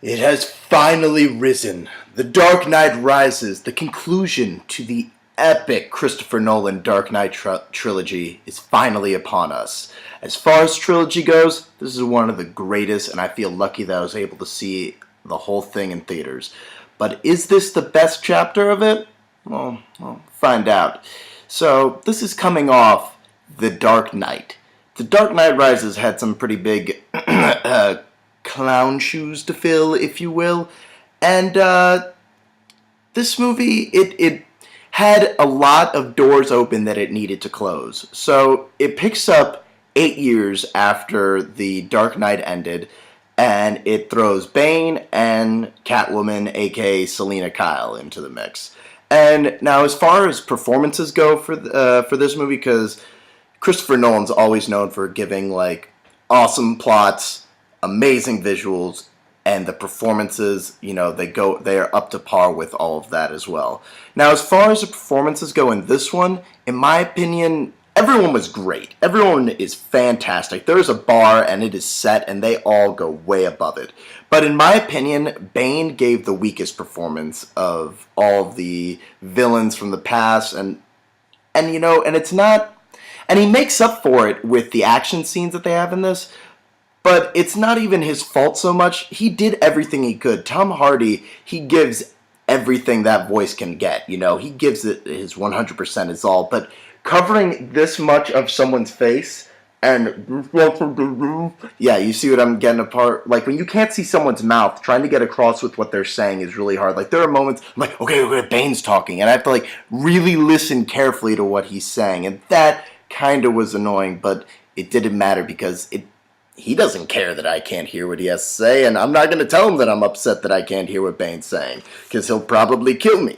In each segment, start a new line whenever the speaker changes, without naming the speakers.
It has finally risen. The Dark Knight Rises, the conclusion to the epic Christopher Nolan Dark Knight trilogy, is finally upon us. As far as trilogy goes, this is one of the greatest, and I feel lucky that I was able to see the whole thing in theaters. But is this the best chapter of it? Well, find out. So, this is coming off The Dark Knight. The Dark Knight Rises had some pretty big clown shoes to fill, if you will. And this movie, it had a lot of doors open that it needed to close. So it picks up 8 years after The Dark Knight ended, and it throws Bane and Catwoman, aka Selina Kyle, into the mix. And now, as far as performances go for this movie, because Christopher Nolan's always known for giving like awesome plots, amazing visuals, and the performances, they are up to par with all of that as well. Now, as far as the performances go in this one, in my opinion, everyone was great. Everyone is fantastic. There's a bar and it is set and they all go way above it. But in my opinion, Bane gave the weakest performance of all of the villains from the past, and it's not, and he makes up for it with the action scenes that they have in this. But it's not even his fault so much. He did everything he could. Tom Hardy, he gives everything that voice can get. He gives it his 100% is all. But covering this much of someone's face and yeah, you see what I'm getting apart. Like when you can't see someone's mouth, trying to get across with what they're saying is really hard. Like there are moments I'm like, okay, Bane's talking, and I have to like really listen carefully to what he's saying, and that kind of was annoying. But it didn't matter because he doesn't care that I can't hear what he has to say, and I'm not going to tell him that I'm upset that I can't hear what Bane's saying, because he'll probably kill me.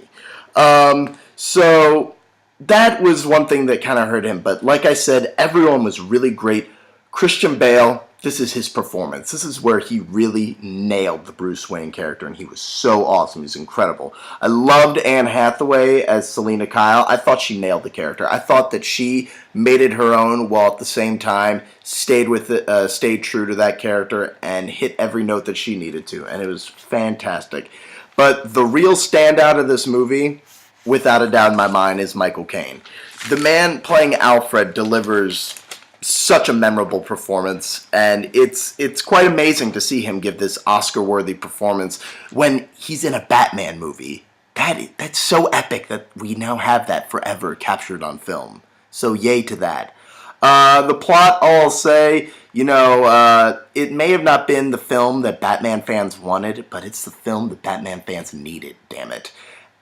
So that was one thing that kind of hurt him, but like I said, everyone was really great. Christian Bale, this is his performance. This is where he really nailed the Bruce Wayne character, and he was so awesome. He was incredible. I loved Anne Hathaway as Selina Kyle. I thought she nailed the character. I thought that she made it her own while at the same time stayed true to that character and hit every note that she needed to, and it was fantastic. But the real standout of this movie, without a doubt in my mind, is Michael Caine. The man playing Alfred delivers such a memorable performance, and it's quite amazing to see him give this Oscar-worthy performance when he's in a Batman movie. That's so epic that we now have that forever captured on film. So yay to that. The plot, all I'll say, it may have not been the film that Batman fans wanted, but it's the film that Batman fans needed, damn it.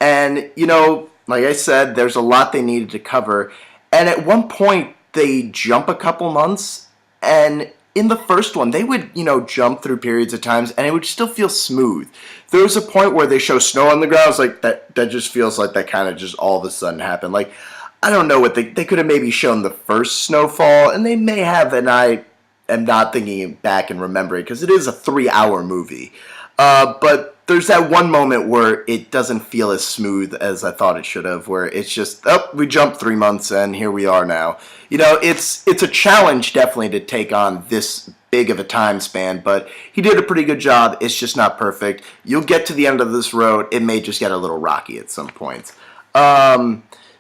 And, like I said, there's a lot they needed to cover, and at one point, they jump a couple months, and in the first one, they would, jump through periods of times, and it would still feel smooth. There was a point where they show snow on the ground. It's like, that just feels like that kind of just all of a sudden happened. Like, I don't know what they could have maybe shown the first snowfall, and they may have, and I am not thinking back and remembering, because it is a 3-hour movie. But there's that one moment where it doesn't feel as smooth as I thought it should have, where it's just, we jumped 3 months and here we are now. It's a challenge definitely to take on this big of a time span, but he did a pretty good job. It's just not perfect. You'll get to the end of this road. It may just get a little rocky at some points.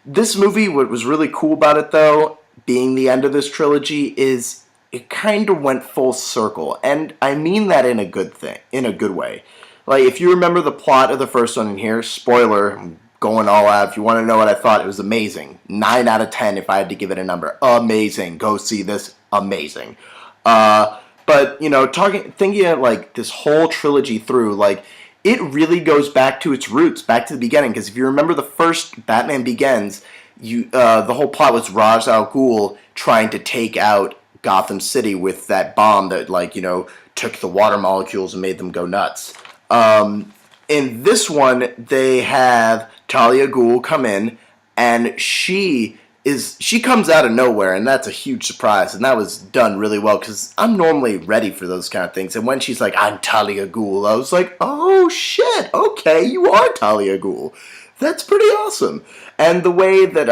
This movie, what was really cool about it though, being the end of this trilogy, is it kind of went full circle, and I mean that in a good way. Like, if you remember the plot of the first one in here, spoiler, I'm going all out. If you want to know what I thought, it was amazing. 9 out of 10 if I had to give it a number. Amazing. Go see this. Amazing. But, thinking of, like, this whole trilogy through, like, it really goes back to its roots, back to the beginning. Because if you remember the first Batman Begins, the whole plot was Ra's al Ghul trying to take out Gotham City with that bomb that, took the water molecules and made them go nuts. In this one, they have Talia Ghul come in, and she comes out of nowhere, and that's a huge surprise, and that was done really well, because I'm normally ready for those kind of things, and when she's like, I'm Talia Ghul, I was like, oh shit, okay, you are Talia Ghul. That's pretty awesome. And the way that,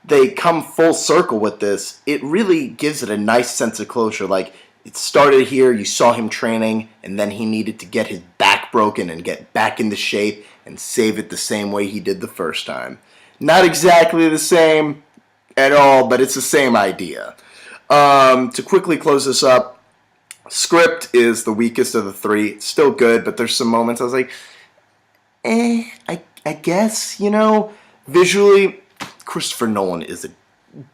they come full circle with this, it really gives it a nice sense of closure. Like, It started here, you saw him training, and then he needed to get his back broken and get back into shape and save it the same way he did the first time. Not exactly the same at all, but it's the same idea. To quickly close this up, script is the weakest of the three. It's still good, but there's some moments I was like, I guess, visually, Christopher Nolan is a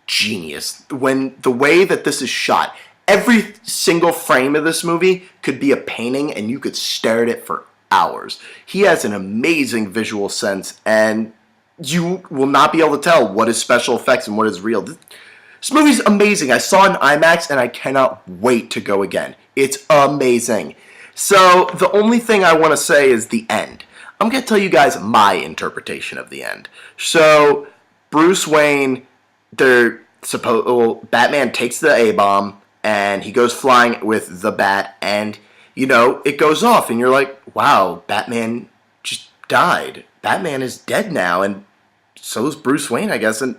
genius. When the way that this is shot, every single frame of this movie could be a painting and you could stare at it for hours. He has an amazing visual sense, and you will not be able to tell what is special effects and what is real. This movie's amazing. I saw it in IMAX and I cannot wait to go again. It's amazing. So the only thing I want to say is the end. I'm going to tell you guys my interpretation of the end. So Bruce Wayne, Batman takes the A-bomb and he goes flying with the bat, and it goes off and you're like, wow, Batman just died. Batman is dead now, and so is Bruce Wayne, I guess, and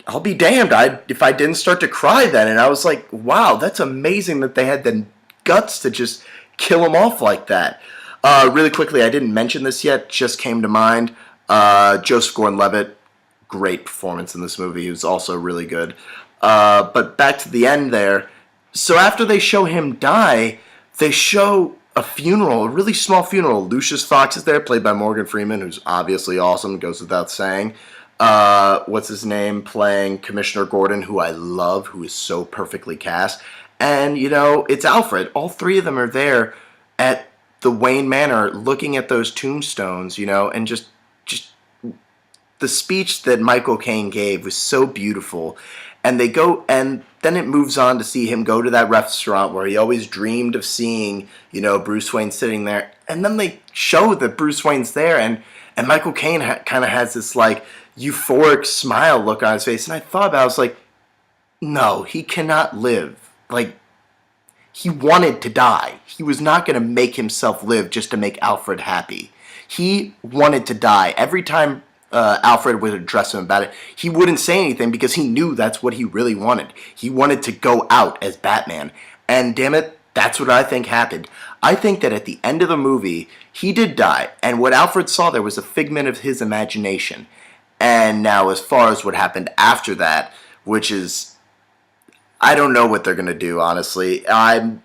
I'll be damned if I didn't start to cry then. And I was like, wow, that's amazing that they had the guts to just kill him off like that. Really quickly, I didn't mention this yet, just came to mind. Joseph Gordon-Levitt, great performance in this movie. He was also really good. But back to the end there. So after they show him die, they show a funeral, a really small funeral. Lucius Fox is there, played by Morgan Freeman, who's obviously awesome, goes without saying. What's his name, playing Commissioner Gordon, who I love, who is so perfectly cast. And, it's Alfred. All three of them are there at the Wayne Manor looking at those tombstones, and just the speech that Michael Caine gave was so beautiful. And they go, and then it moves on to see him go to that restaurant where he always dreamed of seeing, Bruce Wayne sitting there. And then they show that Bruce Wayne's there, and Michael Caine kind of has this, euphoric smile look on his face. And I thought about it, I was like, no, he cannot live. He wanted to die. He was not going to make himself live just to make Alfred happy. He wanted to die. Every time Alfred would address him about it, he wouldn't say anything because he knew that's what he really wanted. He wanted to go out as Batman. And damn it, that's what I think happened. I think that at the end of the movie, he did die. And what Alfred saw there was a figment of his imagination. And now as far as what happened after that, which is, I don't know what they're going to do, honestly. I'm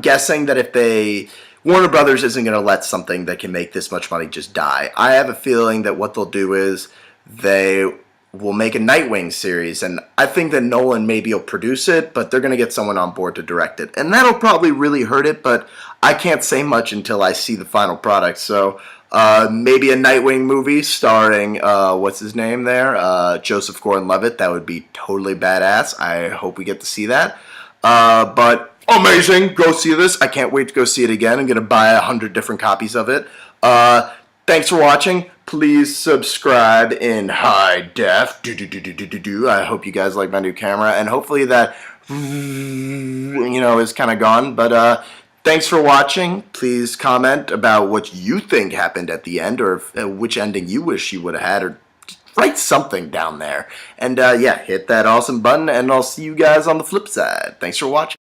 guessing that Warner Brothers isn't going to let something that can make this much money just die. I have a feeling that what they'll do is they will make a Nightwing series, and I think that Nolan maybe will produce it, but they're going to get someone on board to direct it. And that'll probably really hurt it, but I can't say much until I see the final product. So maybe a Nightwing movie starring, what's his name there? Joseph Gordon-Levitt. That would be totally badass. I hope we get to see that. But amazing. Go see this. I can't wait to go see it again. I'm going to buy 100 different copies of it. Thanks for watching. Please subscribe in high def. I hope you guys like my new camera, and hopefully that, is kind of gone. But thanks for watching. Please comment about what you think happened at the end, or which ending you wish you would have had, or write something down there. And hit that awesome button, and I'll see you guys on the flip side. Thanks for watching.